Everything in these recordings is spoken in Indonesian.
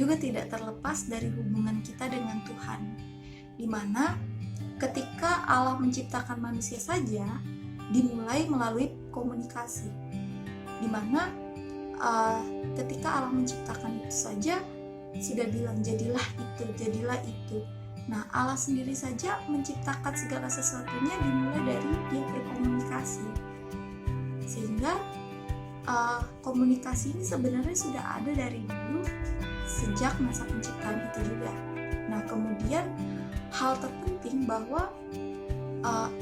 juga tidak terlepas dari hubungan kita dengan Tuhan, di mana ketika Allah menciptakan manusia saja dimulai melalui komunikasi, di mana ketika Allah menciptakan itu saja sudah bilang jadilah itu, jadilah itu. Nah, Allah sendiri saja menciptakan segala sesuatunya dimulai dari dia berkomunikasi, sehingga komunikasi ini sebenarnya sudah ada dari dulu sejak masa penciptaan itu juga. Nah, kemudian hal terpenting bahwa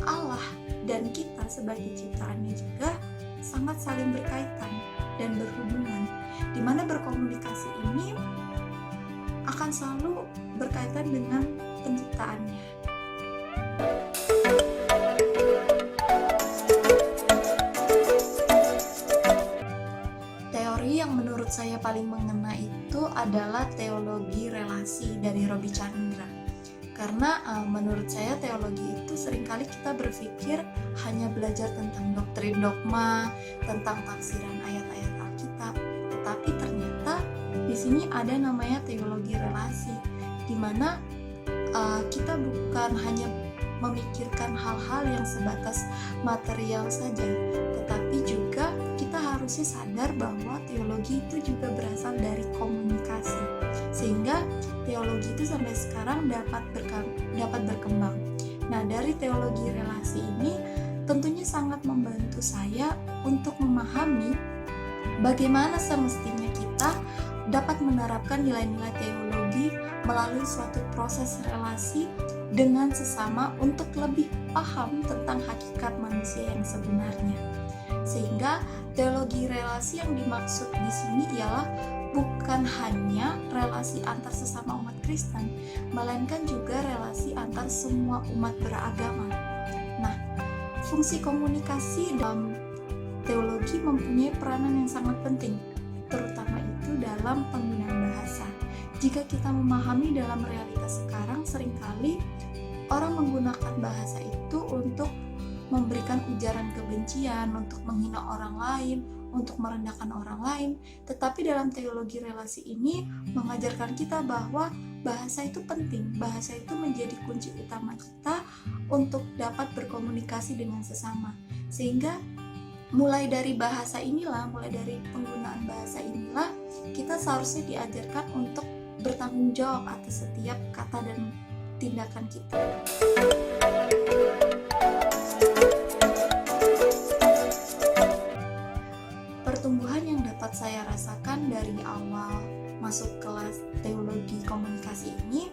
Allah dan kita sebagai ciptaannya juga sangat saling berkaitan dan berhubungan, di mana berkomunikasi ini akan selalu berkaitan dengan penciptaannya. Teori yang menurut saya paling mengena itu adalah teologi relasi dari Robby Chandra. Karena menurut saya teologi itu seringkali kita berpikir hanya belajar tentang doktrin dogma, tentang tafsiran ayat-ayat Alkitab, tetapi ternyata di sini ada namanya teologi relasi, di mana kita bukan hanya memikirkan hal-hal yang sebatas material saja, tetapi juga kita harusnya sadar bahwa teologi itu juga berasal dari komunikasi, sehingga teologi itu sampai sekarang dapat berkembang. Nah, dari teologi relasi ini tentunya sangat membantu saya untuk memahami bagaimana semestinya kita dapat menerapkan nilai-nilai teologi melalui suatu proses relasi dengan sesama untuk lebih paham tentang hakikat manusia yang sebenarnya. Sehingga teologi relasi yang dimaksud di sini ialah bukan hanya relasi antar sesama umat Kristen, melainkan juga relasi antar semua umat beragama. Nah, fungsi komunikasi dalam teologi mempunyai peranan yang sangat penting, terutama itu dalam penggunaan bahasa. Jika kita memahami dalam realitas sekarang, seringkali orang menggunakan bahasa itu untuk memberikan ujaran kebencian, untuk menghina orang lain, untuk merendahkan orang lain. Tetapi dalam teologi relasi ini mengajarkan kita bahwa bahasa itu penting, bahasa itu menjadi kunci utama kita untuk dapat berkomunikasi dengan sesama. Sehingga mulai dari bahasa inilah, mulai dari penggunaan bahasa inilah, kita seharusnya diajarkan untuk bertanggung jawab atas setiap kata dan tindakan kita. Pertumbuhan yang dapat saya rasakan dari awal masuk kelas teologi komunikasi ini,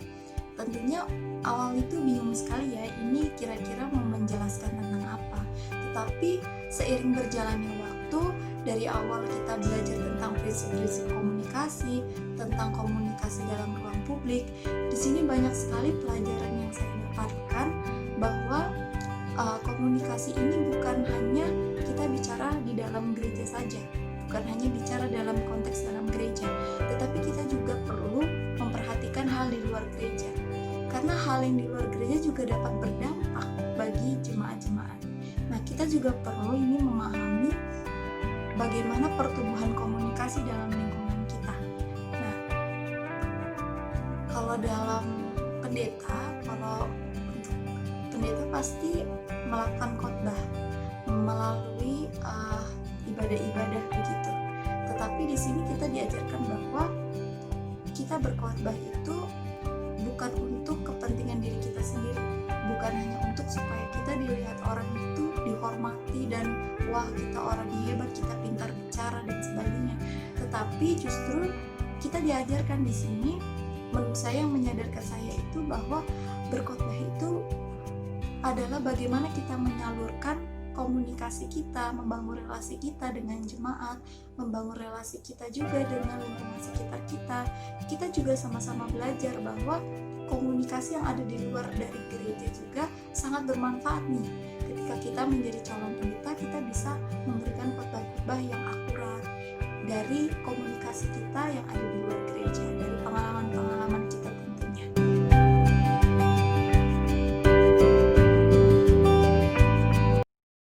tentunya awal itu bingung sekali ya, ini kira-kira mau menjelaskan tentang apa. Tetapi seiring berjalannya waktu, dari awal kita belajar tentang prinsip-prinsip komunikasi, tentang komunikasi dalam ruang publik. Di sini banyak sekali pelajaran yang saya dapatkan bahwa komunikasi ini bukan hanya kita bicara di dalam gereja saja, bukan hanya bicara dalam konteks dalam gereja, tetapi kita juga perlu memperhatikan hal di luar gereja. Karena hal yang di luar gereja juga dapat berdampak bagi jemaat-jemaat. Nah, kita juga perlu ini memahami bagaimana pertumbuhan komunikasi dalam lingkungan kita. Nah, kalau dalam kalau untuk pendeta pasti melakukan khotbah melalui ibadah-ibadah begitu. Tetapi di sini kita diajarkan bahwa kita berkhotbah itu bukan untuk kepentingan diri kita sendiri, bukan hanya untuk supaya kita dilihat orang itu dihormati dan wah kita orang hebat, kita pintar bicara dan sebagainya. Tetapi justru kita diajarkan di sini, menurut saya yang menyadarkan saya itu bahwa berkhotbah itu adalah bagaimana kita menyalurkan komunikasi kita, membangun relasi kita dengan jemaat, membangun relasi kita juga dengan lingkungan sekitar kita. Kita juga sama-sama belajar bahwa komunikasi yang ada di luar dari gereja juga sangat bermanfaat nih. Ketika kita menjadi calon pendeta, kita bisa memberikan khotbah-khotbah yang akurat dari komunikasi kita yang ada di luar gereja, dari pengalaman-pengalaman kita